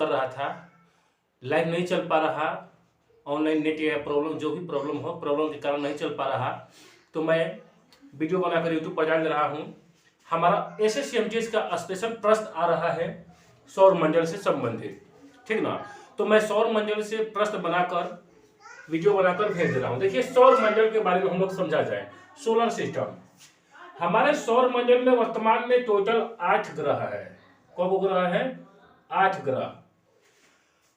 कर रहा था, लाइव नहीं चल पा रहा, ऑनलाइन नेट या प्रॉब्लम जो भी प्रॉब्लम हो, प्रॉब्लम के कारण नहीं चल पा रहा, तो मैं वीडियो बनाकर यूट्यूब पर डाल रहा हूँ। हमारा एसएससीएमटीएस का स्पेशल प्रश्न आ रहा है सौर मंडल से संबंधित, ठीक ना। तो मैं सौर मंडल से प्रश्न बनाकर वीडियो बनाकर भेज दे रहा हूँ। देखिए सौर मंडल के बारे में हम लोग समझा जाए। सोलर सिस्टम, हमारे सौर मंडल में वर्तमान में टोटल 8 ग्रह है। कौन ग्रह है? 8 ग्रह।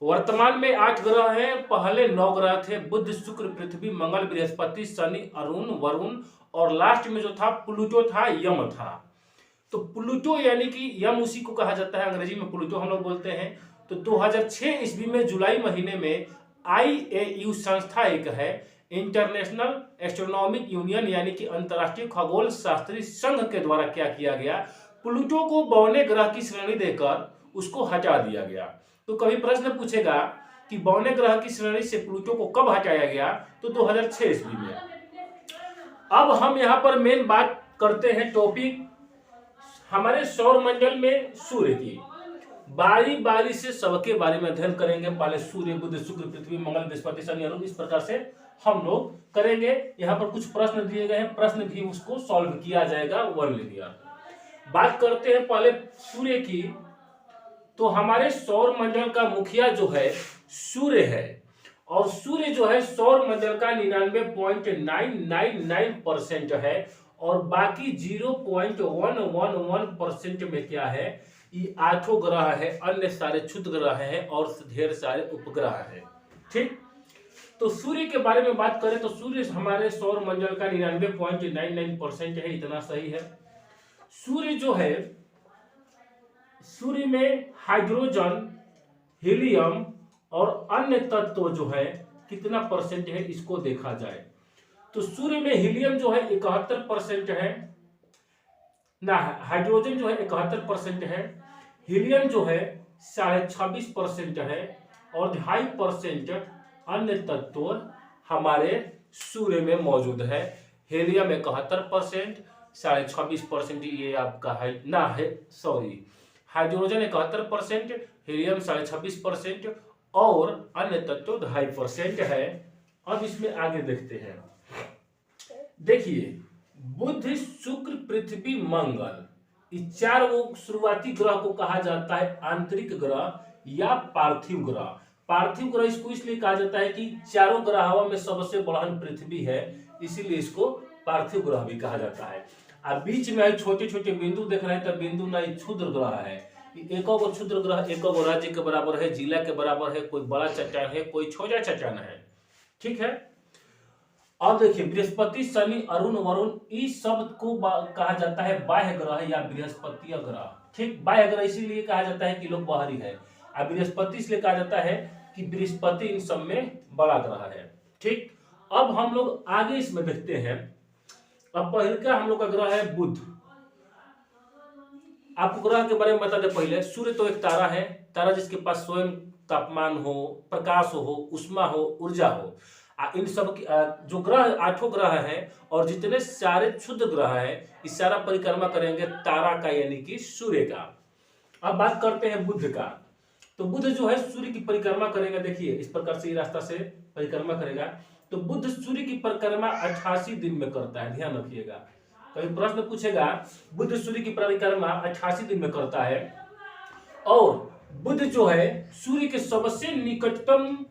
वर्तमान में 8 ग्रह हैं। पहले 9 ग्रह थे, बुध, शुक्र, पृथ्वी, मंगल, बृहस्पति, शनि, अरुण, वरुण, और लास्ट में जो था प्लूटो था, यम था। तो प्लूटो यानी कि यम उसी को कहा जाता है, अंग्रेजी में प्लूटो हम लोग बोलते हैं। तो 2006 ईस्वी में जुलाई महीने में IAU संस्था एक है, इंटरनेशनल एस्ट्रोनॉमिक यूनियन यानी कि अंतर्राष्ट्रीय खगोल शास्त्री संघ के द्वारा क्या किया गया, प्लूटो को बौने ग्रह की श्रेणी देकर उसको हटा दिया गया। तो कभी प्रश्न पूछेगा कि बौने ग्रह की श्रेणी से प्लूटो को कब हटाया गया, तो 2006 ईस्वी में। अब हम यहाँ पर मेन बात करते हैं टॉपिक हमारे सौर मंडल में सूर्य की। बारी बारी से सबके बारे में अध्ययन करेंगे। पहले सूर्य, बुध, शुक्र, पृथ्वी, मंगल, बृहस्पति, शनि, अरुण, इस प्रकार से हम लोग करेंगे। यहाँ पर कुछ प्रश्न दिए गए हैं, प्रश्न भी उसको सॉल्व किया जाएगा वन लिनियर। बात करते हैं पहले सूर्य की। तो हमारे सौर मंडल का मुखिया जो है सूर्य है, और सूर्य जो है सौर मंडल का 99.999% है, और बाकी 0.111% में क्या है, ये 8 ग्रह है, अन्य सारे क्षुद्र ग्रह हैं और ढेर सारे उपग्रह हैं। ठीक, तो सूर्य के बारे में बात करें तो सूर्य हमारे सौर मंडल का 99.99% है, इतना सही है। सूर्य जो है, सूर्य में हाइड्रोजन, हीलियम और अन्य तत्व जो है कितना परसेंट है, इसको देखा जाए तो सूर्य में हीलियम जो है 71% है ना, हाइड्रोजन जो है 71% है, हीलियम जो है 26.5% है, और 2.5% अन्य तत्व हमारे सूर्य में मौजूद है। हीलियम 71%, 26.5% ये आपका है ना है, सॉरी, हाइड्रोजन 71%, हीलियम 26.5% और अन्य तत्व 2.5% है। अब इसमें आगे देखते हैं। देखिए बुध, शुक्र, पृथ्वी, मंगल, इस 4 शुरुआती ग्रह को कहा जाता है आंतरिक ग्रह या पार्थिव ग्रह। पार्थिव ग्रह इसको इसलिए कहा जाता है कि चारों ग्रहों में सबसे बड़हन पृथ्वी है, इसीलिए इसको पार्थिव ग्रह भी कहा जाता है। अब बीच में छोटे छोटे बिंदु देख रहे हैं, तो बिंदु ना क्षुद्र ग्रह है। एक और क्षुद्र ग्रह एक और राज्य के बराबर है, जिला के बराबर है, कोई बड़ा चट्टान है, कोई छोटा चट्टान है। ठीक है। अब देखिए बृहस्पति, शनि, अरुण, वरुण, इस सब को कहा जाता है बाह्य ग्रह या बृहस्पतीय ग्रह। ठीक, बाह्य ग्रह इसीलिए कहा जाता है कि लोग बाहरी है, और बृहस्पति इसलिए कहा जाता है कि बृहस्पति इन सब में बड़ा ग्रह है। ठीक, अब हम लोग आगे इसमें देखते हैं। अब पहले का हम लोग का ग्रह है बुध। आपको ग्रह के बारे में बता दें पहले। सूर्य तो एक तारा है, तारा जिसके पास स्वयं तापमान हो, प्रकाश हो, उष्मा हो, ऊर्जा हो। इन सब की जो ग्रह 8 ग्रह हैं और जितने सारे क्षुद्र ग्रह हैं, इस सारा परिक्रमा करेंगे तारा का यानी कि सूर्य का। अब बात करते हैं बुध का। तो बुध जो है सूर्य की परिक्रमा करेगा। देखिए इस प्रकार से रास्ता से परिक्रमा करेगा। तो बुध सूर्य की परिक्रमा 88 दिन में करता है, ध्यान रखिएगा। कभी प्रश्न पूछेगा, बुध सूर्य की परिक्रमा 88 दिन में करता है, और बुध जो है सूर्य के सबसे निकटतम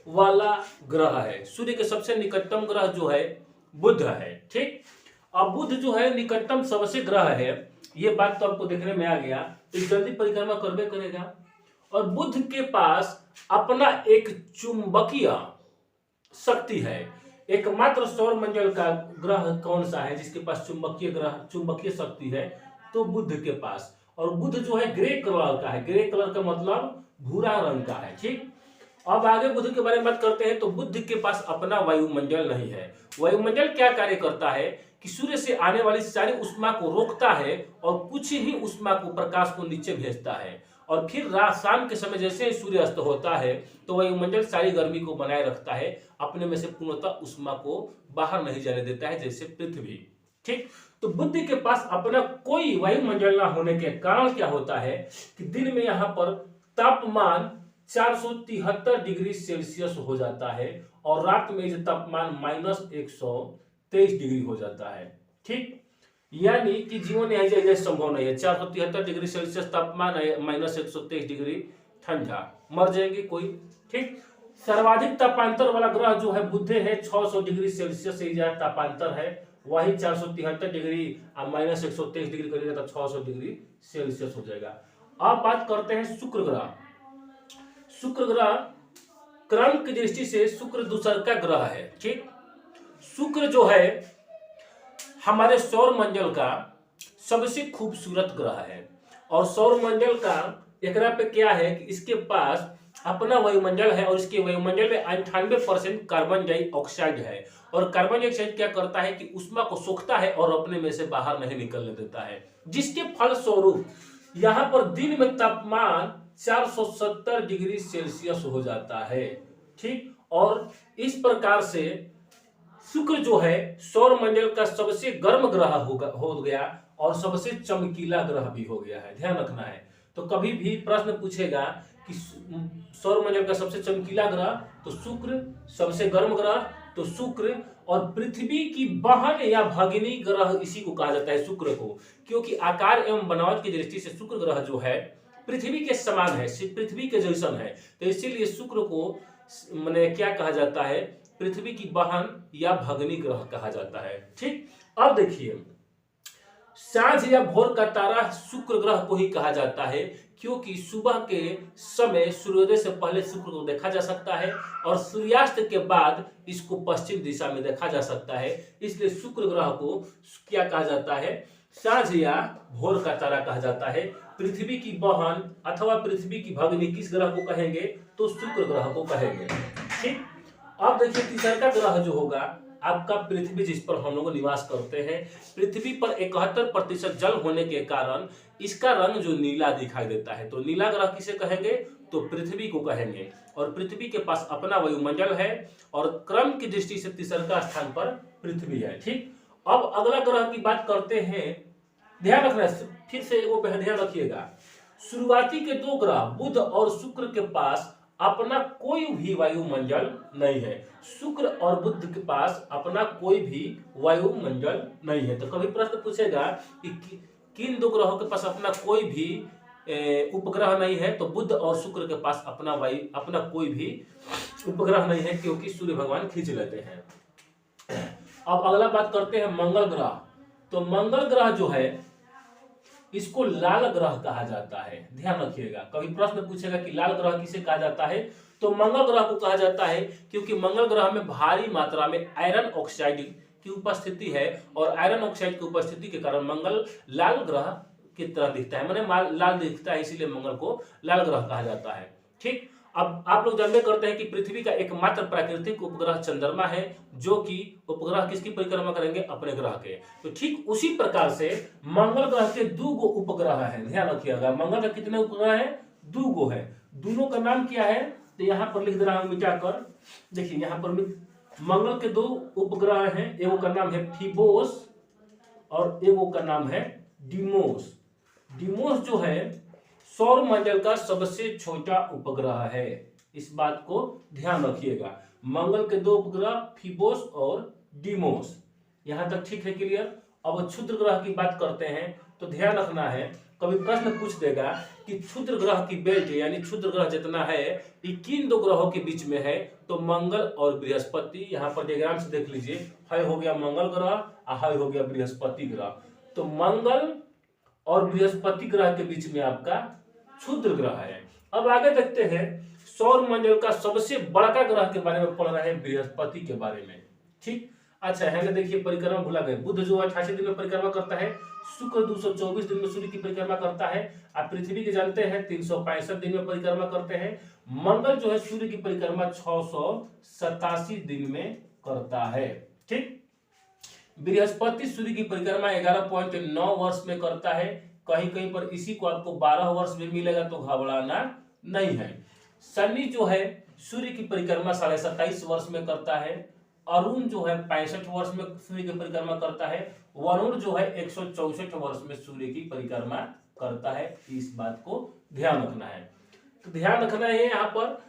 वाला ग्रह है। सूर्य के सबसे निकटतम ग्रह जो है बुध है। ठीक, अब बुध जो है निकटतम सबसे ग्रह है, ये बात तो आपको देखने में आ गया। तो जल्दी परिक्रमा करबे करेगा। और बुध के पास अपना एक चुंबकीय शक्ति है। एकमात्र सौर मंडल का ग्रह कौन सा है जिसके पास चुंबकीय शक्ति है? तो बुध के पास। और बुध जो है ग्रे कलर का है। ग्रे कलर का मतलब भूरा रंग का है। ठीक, अब आगे बुध के बारे में बात करते हैं। तो बुध के पास अपना वायुमंडल नहीं है। वायुमंडल क्या कार्य करता है कि सूर्य से आने वाली सारी उष्मा को रोकता है और कुछ ही उष्मा को, प्रकाश को नीचे भेजता है, और फिर रात शाम के समय जैसे ही सूर्य अस्त होता है तो वायुमंडल सारी गर्मी को बनाए रखता है, अपने में से पूर्णतः उष्मा को बाहर नहीं जाने देता है, जैसे पृथ्वी। ठीक, तो बुध के पास अपना कोई वायुमंडल न होने के कारण क्या होता है कि दिन में यहाँ पर तापमान 473 डिग्री सेल्सियस हो जाता है और रात में यह तापमान -123 डिग्री हो जाता है। ठीक, यानी कि जीवन यह संभव नहीं है। 473 डिग्री सेल्सियस तापमान है, -123 डिग्री ठंडा, मर जाएंगे कोई। ठीक, सर्वाधिक तापांतर वाला ग्रह जो है बुध है, 600 डिग्री सेल्सियस से तापांतर है। वही 473 डिग्री -123 डिग्री करिएगा तो 600 डिग्री सेल्सियस हो जाएगा। अब बात करते हैं शुक्र ग्रह। शुक्र ग्रह क्रम की दृष्टि से शुक्र दूसर का ग्रह है। ठीक, शुक्र जो है हमारे सौर मंडल का सबसे खूबसूरत ग्रह है और सौर मंडल का एकरा पे क्या है कि इसके पास अपना वायुमंडल है और इसके वायुमंडल में 98% कार्बन डाइऑक्साइड है और कार्बन डाइऑक्साइड क्या करता है कि ऊष्मा को सोखता है और अपने में से बाहर नहीं निकलने देता है, जिसके फलस्वरूप यहाँ पर दिन में तापमान 470 डिग्री सेल्सियस हो जाता है। ठीक, और इस प्रकार से शुक्र जो है सौर मंडल का सबसे गर्म ग्रह हो गया और सबसे चमकीला ग्रह भी हो गया है, ध्यान रखना है। तो कभी भी प्रश्न पूछेगा कि सौर मंडल का सबसे चमकीला ग्रह तो शुक्र, सबसे गर्म ग्रह तो शुक्र, और पृथ्वी की बहन या भगिनी ग्रह इसी को कहा जाता है शुक्र को, क्योंकि आकार एवं बनावट की दृष्टि से शुक्र ग्रह जो है पृथ्वी के समान है, पृथ्वी के जैसन है, तो इसीलिए शुक्र को माने क्या कहा जाता है, पृथ्वी की बहन या भगिनी ग्रह कहा जाता है। ठीक, अब देखिए सांझ या भोर का तारा शुक्र ग्रह को ही कहा जाता है, क्योंकि सुबह के समय सूर्योदय से पहले शुक्र को देखा जा सकता है और सूर्यास्त के बाद इसको पश्चिम दिशा में देखा जा सकता है। इसलिए शुक्र ग्रह को क्या कहा जाता है, सांझ या भोर का तारा कहा जाता है। पृथ्वी की बहन अथवा पृथ्वी की भगिनी किस ग्रह को कहेंगे, तो शुक्र ग्रह को कहेंगे। ठीक, अब देखिए तीसरा ग्रह जो होगा आपका पृथ्वी, जिस पर हम लोग निवास करते हैं। पृथ्वी पर 71% जल होने के कारण इसका रंग जो नीला दिखाई देता है, तो नीला ग्रह किसे कहेंगे, तो पृथ्वी को कहेंगे। और पृथ्वी के पास अपना वायुमंडल है और क्रम की दृष्टि से तीसरा स्थान पर पृथ्वी है। ठीक, अब अगला ग्रह की बात करते हैं, ध्यान रखना, फिर से वो ध्यान रखिएगा, शुरुआती के दो ग्रह बुध और शुक्र के पास अपना कोई भी वायुमंडल नहीं है। शुक्र और बुध के पास अपना कोई भी वायुमंडल नहीं है। तो कभी प्रश्न पूछेगा कि किन दो ग्रहों के पास अपना कोई भी उपग्रह नहीं है, तो बुध और शुक्र के पास अपना कोई भी उपग्रह नहीं है, क्योंकि सूर्य भगवान खींच लेते हैं। अब अगला बात करते हैं मंगल ग्रह। तो मंगल ग्रह जो है इसको लाल ग्रह कहा जाता है, ध्यान रखिएगा। कभी प्रश्न पूछेगा कि लाल ग्रह किसे कहा जाता है, तो मंगल ग्रह को कहा जाता है, क्योंकि मंगल ग्रह में भारी मात्रा में आयरन ऑक्साइड की उपस्थिति है और आयरन ऑक्साइड की उपस्थिति के कारण मंगल लाल ग्रह की तरह दिखता है, माने लाल दिखता है, इसीलिए मंगल को लाल ग्रह कहा जाता है। ठीक, अब आप लोग जानते करते हैं कि पृथ्वी का एकमात्र प्राकृतिक उपग्रह चंद्रमा है, जो कि उपग्रह किसकी परिक्रमा करेंगे, अपने ग्रह के। तो ठीक उसी प्रकार से मंगल ग्रह के दो गो उपग्रह है, ध्यान रखिएगा। मंगल का कितने उपग्रह है, दो गो है। दोनों का नाम क्या है, तो यहाँ पर लिख दे रहा हूं मिटाकर। देखिए यहाँ पर मंगल के दो उपग्रह हैं, एगो का नाम है फीबोस और एगो का नाम है डीमोस। डीमोस जो है सौर मंडल का सबसे छोटा उपग्रह है, इस बात को ध्यान रखिएगा। मंगल के दो उपग्रह फीबोस और डीमोस, यहां तक ठीक है, क्लियर। अब क्षुद्र ग्रह की बात करते हैं, तो ध्यान रखना है, कभी प्रश्न पूछ देगा कि क्षुद्र ग्रह की बेल्ट यानी क्षुद्र ग्रह जितना है ये किन दो ग्रहों के बीच में है, तो मंगल और बृहस्पति। यहाँ पर डायग्राम से देख लीजिए, है हो गया मंगल ग्रह और है हो गया बृहस्पति ग्रह। तो मंगल और बृहस्पति ग्रह के बीच में आपका क्षुद्र ग्रह है। अब आगे देखते हैं, सौर मंडल का सबसे बड़ा ग्रह के बारे में पढ़ रहे हैं, बृहस्पति के बारे में। ठीक, अच्छा है, देखिए परिक्रमा भूला गए। बुध जो 88 दिन में परिक्रमा करता है, शुक्र 224 दिन में सूर्य की परिक्रमा करता है, आप पृथ्वी के जानते हैं 365 दिन में परिक्रमा करते हैं। मंगल जो है सूर्य की परिक्रमा 687 दिन में करता है। ठीक, बृहस्पति सूर्य की परिक्रमा 11.9 वर्ष में करता है। कहीं कहीं पर इसी को आपको 12 वर्ष में मिलेगा, तो घबराना नहीं है। शनि जो है सूर्य की परिक्रमा 27.5 वर्ष में करता है। अरुण जो है 65 वर्ष में सूर्य की परिक्रमा करता है। वरुण जो है 164 वर्ष में सूर्य की परिक्रमा करता है, इस बात को ध्यान रखना है। तो ध्यान रखना है यहाँ पर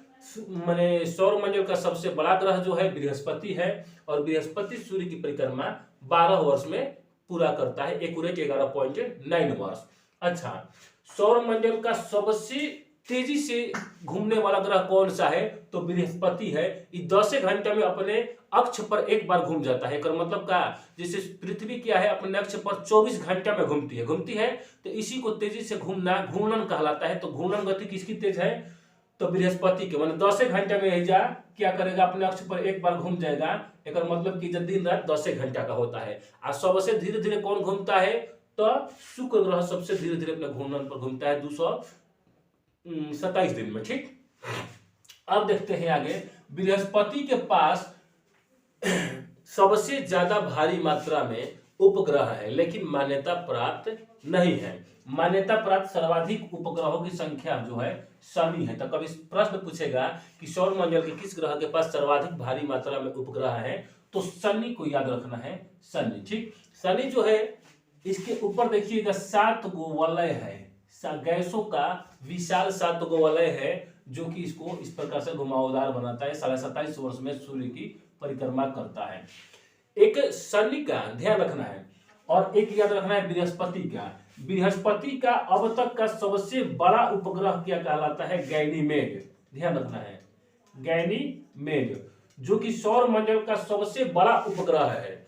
माने सौर मंडल का सबसे बड़ा ग्रह जो है बृहस्पति है, और बृहस्पति सूर्य की परिक्रमा 12 वर्ष में पूरा करता है, एक्यूरेट 11.9 वर्ष। अच्छा, सौर मंडल का सबसे तेजी से घूमने वाला ग्रह कौन सा है? तो बृहस्पति है। ये 10 घंटे में अपने अक्ष पर एक बार घूम जाता है। मतलब का जैसे पृथ्वी क्या है अपने अक्ष पर 24 घंटे में घूमती है, तो इसी को तेजी से घूमना घूर्णन कहलाता है। तो घूर्णन गति किसकी तेज है? तो बृहस्पति के। मतलब 10 घंटे में यही जा क्या करेगा, अपने अक्ष पर एक बार घूम जाएगा। एक मतलब कि जब दिन रात 10 घंटा का होता है। और सबसे धीरे धीरे कौन घूमता है? तो शुक्र ग्रह सबसे धीरे धीरे अपने घूर्णन पर घूमता है 227 दिन में। ठीक, अब देखते हैं आगे। बृहस्पति के पास सबसे ज्यादा भारी मात्रा में उपग्रह है, लेकिन मान्यता प्राप्त नहीं है। मान्यता प्राप्त सर्वाधिक उपग्रहों की संख्या जो है शनि है। तो कभी प्रश्न पूछेगा कि सौर मंडल के किस ग्रह के पास सर्वाधिक भारी मात्रा में उपग्रह है, तो शनि को याद रखना है, शनि। ठीक, शनि जो है इसके ऊपर देखिएगा 7 गो वलय है, गैसों का विशाल 7 गो वलय है, जो कि इसको इस प्रकार से घुमावदार बनाता है। 27.5 वर्ष में सूर्य की परिक्रमा करता है। एक शनि का ध्यान रखना है, और एक याद रखना है बृहस्पति का। बृहस्पति का अब तक का सबसे बड़ा उपग्रह क्या कहलाता है? गैनीमेड। ध्यान रखना है, गैनीमेड, जो कि सौर मंडल का सबसे बड़ा उपग्रह है।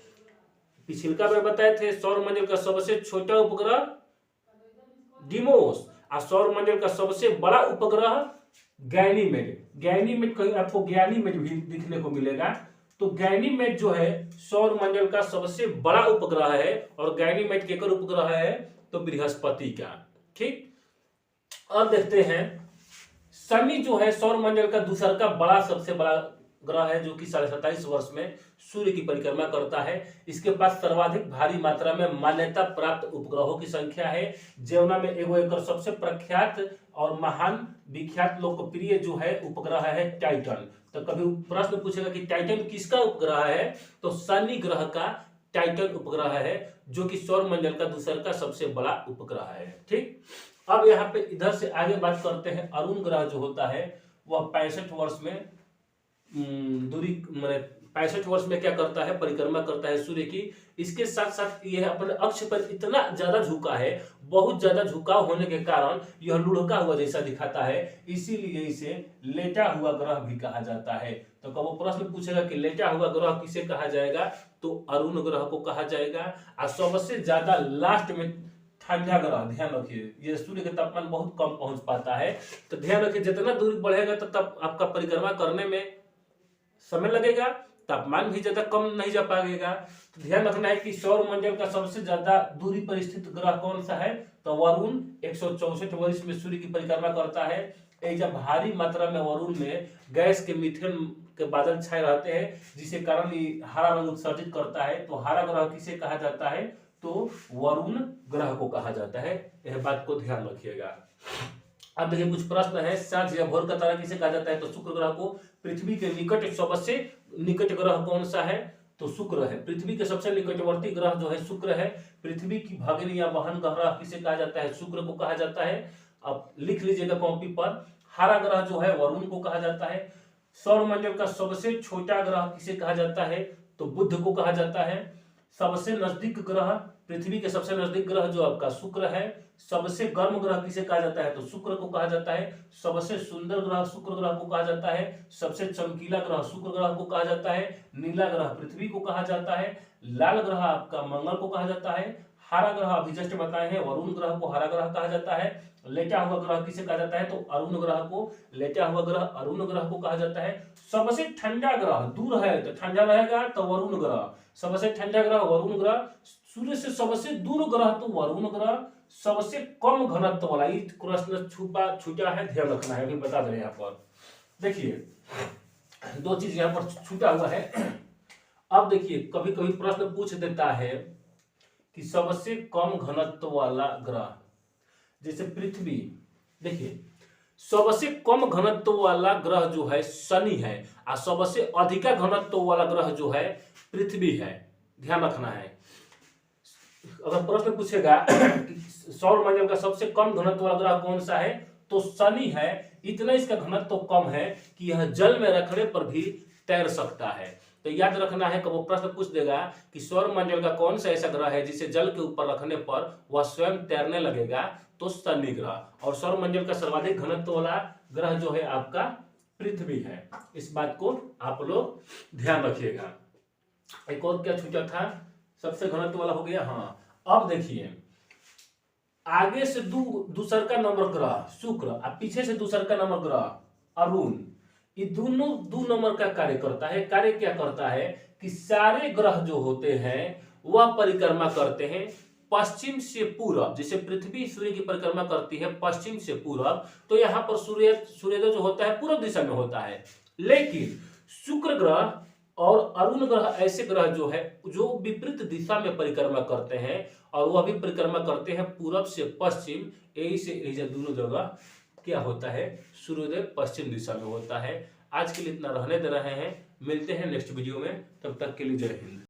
पिछलका में बताए थे सौर मंडल का सबसे छोटा उपग्रह डिमोस, और सौर मंडल का सबसे बड़ा उपग्रह गैनीमेड। गैनीमेड कहीं आपको गैनीमेड भी दिखने को मिलेगा। तो गैनीमेड जो है सौर मंडल का सबसे बड़ा उपग्रह है, और गैनीमेड केकर उपग्रह है? तो बृहस्पति का। ठीक, अब देखते हैं शनि जो है सौर मंडल का दूसरा का बड़ा सबसे बड़ा ग्रह है, जो कि 27.5 वर्ष में सूर्य की परिक्रमा करता है। इसके पास सर्वाधिक भारी मात्रा में मान्यता प्राप्त उपग्रहों की संख्या है। जेवना में एगो सबसे प्रख्यात और महान विख्यात लोकप्रिय जो है उपग्रह है टाइटन। तो कभी प्रश्न पूछेगा कि टाइटन किसका उपग्रह है? तो शनि ग्रह का टाइटन उपग्रह है, जो कि सौर मंडल का दूसरा का सबसे बड़ा उपग्रह है। ठीक, अब यहाँ पे इधर से आगे बात करते हैं। अरुण ग्रह जो होता है वह 65 वर्ष में दूरी 65 वर्ष में क्या करता है? परिक्रमा करता है सूर्य की। इसके साथ साथ यह अपने अक्ष पर इतना ज्यादा झुका है, बहुत ज्यादा झुकाव होने के कारण यह लुढ़का हुआ जैसा दिखाता है, इसीलिए इसे लेटा हुआ ग्रह भी कहा जाता है। तो कब वो प्रश्न पूछेगा कि लेटा हुआ ग्रह किसे कहा जाएगा, तो अरुण ग्रह को कहा जाएगा। और सबसे ज्यादा लास्ट में ठंडा ग्रह, ध्यान रखिए, ये सूर्य का तापमान बहुत कम पहुंच पाता है। तो ध्यान रखिए जितना दूरी बढ़ेगा तब आपका परिक्रमा करने में समय लगेगा, तापमान भी ज्यादा कम नहीं जा पाएगा। तो ध्यान रखना है कि सौर मंडल का सबसे ज्यादा दूरी पर स्थित ग्रह कौन सा है? तो वरुण 164 वर्ष में सूर्य की परिक्रमा करता है। जब भारी मात्रा में वरुण में गैस के मीथेन के बादल छाए रहते हैं, जिसके कारण ये हरा रंग उत्सर्जित करता है। तो हरा ग्रह किसे कहा जाता है? तो वरुण ग्रह को कहा जाता है। यह बात को ध्यान रखिएगा। अब देखिए कुछ प्रश्न है। सांझ या भोर का तारा किसे कहा जाता है? तो शुक्र ग्रह को। पृथ्वी के निकट सबसे निकट ग्रह कौन सा है? तो शुक्र है। पृथ्वी के सबसे निकटवर्ती ग्रह जो है शुक्र है। पृथ्वी की भगिनी या बहन ग्रह किसे कहा जाता है? शुक्र को कहा जाता है। अब लिख लीजिएगा कॉपी पर। हरा ग्रह जो है वरुण को कहा जाता है। सौर मंडल का सबसे छोटा ग्रह किसे कहा जाता है? तो बुध को कहा जाता है। सबसे नजदीक ग्रह, पृथ्वी के सबसे नजदीक ग्रह जो आपका शुक्र है। सबसे गर्म ग्रह किसे कहा जाता है? तो शुक्र को कहा जाता है। सबसे सुंदर ग्रह शुक्र ग्रह को कहा जाता है। सबसे चमकीला ग्रह शुक्र ग्रह को कहा जाता है। नीला ग्रह पृथ्वी को कहा जाता है। लाल ग्रह आपका मंगल को कहा जाता है। हरा ग्रह अभी जस्ट बताए हैं, वरुण ग्रह को हरा ग्रह कहा जाता है। लेटा हुआ ग्रह किसे कहा जाता है? तो अरुण ग्रह को। लेटा हुआ ग्रह अरुण ग्रह को कहा जाता है। सबसे ठंडा ग्रह दूर है तो ठंडा रहेगा तो वरुण ग्रह। सबसे ठंडा ग्रह वरुण ग्रह। सूर्य से सबसे दूर ग्रह तो वरुण ग्रह। सबसे कम घनत्व वाला, ये प्रश्न छूटा है, ध्यान रखना है, अभी बता दें। यहाँ पर देखिए दो चीज यहाँ पर छूटा हुआ है। अब देखिए कभी कभी प्रश्न पूछ देता है कि सबसे कम घनत्व वाला ग्रह, जैसे पृथ्वी। देखिए सबसे कम घनत्व वाला ग्रह जो है शनि है, और सबसे अधिक घनत्व वाला ग्रह जो है पृथ्वी है। ध्यान रखना है। अगर प्रश्न पूछेगा कि सौर मंडल का सबसे कम घनत्व वाला ग्रह कौन सा है, तो शनि है। इतना इसका घनत्व तो कम है कि यह जल में रखने पर भी तैर सकता है। तो याद रखना है कि वो प्रश्न पूछ देगा कि सौर मंडल का कौन सा ऐसा ग्रह है जिसे जल के ऊपर रखने पर वह स्वयं तैरने लगेगा, तो शनि ग्रह। और सौर मंडल का सर्वाधिक घनत्व वाला ग्रह जो है आपका पृथ्वी है। इस बात को आप लोग ध्यान रखिएगा। एक और क्या छूटा था, सबसे घनत्व वाला हो गया। हाँ, अब देखिए आगे से दूसर का नंबर ग्रह शुक्र और पीछे से दूसर का नंबर ग्रह अरुण, ये दोनों दो नंबर का कार्य करता है। कार्य क्या करता है कि सारे ग्रह जो होते हैं वह परिक्रमा करते हैं पश्चिम से पूरब। जैसे पृथ्वी सूर्य की परिक्रमा करती है पश्चिम से पूरब, तो यहाँ पर सूर्योदय जो होता है पूर्व दिशा में होता है। लेकिन शुक्र ग्रह और अरुण ग्रह ऐसे ग्रह जो है जो विपरीत दिशा में परिक्रमा करते हैं, और वह भी परिक्रमा करते हैं पूरब से पश्चिम। यही से यही दोनों जगह क्या होता है, सूर्योदय पश्चिम दिशा में होता है। आज के लिए इतना रहने दे रहे हैं, मिलते हैं नेक्स्ट वीडियो में, तब तक के लिए जय हिंद।